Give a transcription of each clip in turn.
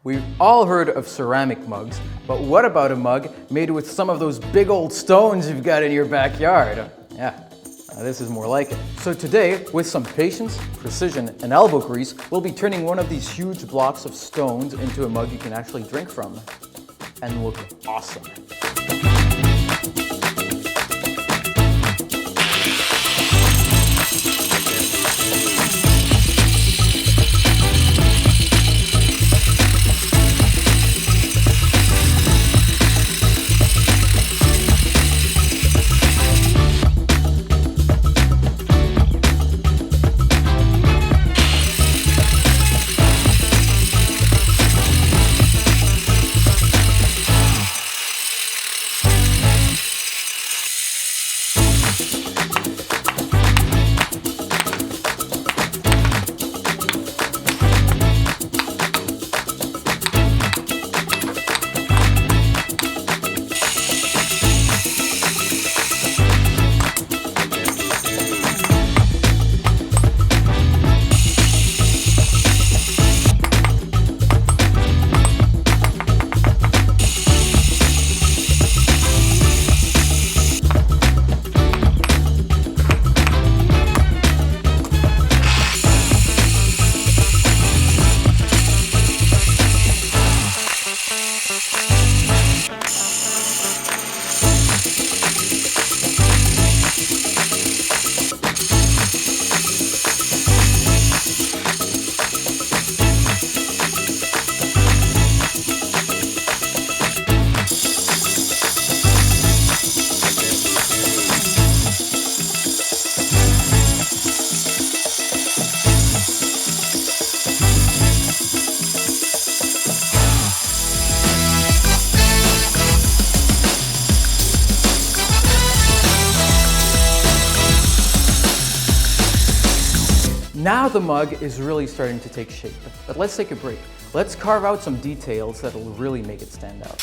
We've all heard of ceramic mugs, but what about a mug made with some of those big old stones you've got in your backyard? Yeah, this is more like it. So today, with some patience, precision, and elbow grease, we'll be turning one of these huge blocks of stones into a mug you can actually drink from and look awesome. Now the mug is really starting to take shape, but let's take a break. Let's carve out some details that'll really make it stand out.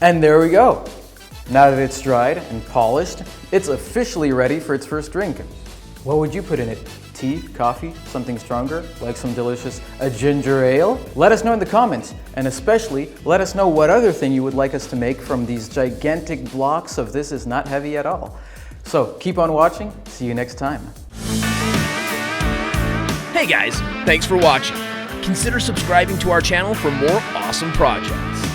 And there we go. Now that it's dried and polished, it's officially ready for its first drink. What would you put in it? Tea, coffee, something stronger, like some delicious ginger ale? Let us know in the comments, and especially let us know what other thing you would like us to make from these gigantic blocks of This Is Not Heavy at All. So keep on watching, see you next time. Hey guys, thanks for watching. Consider subscribing to our channel for more awesome projects.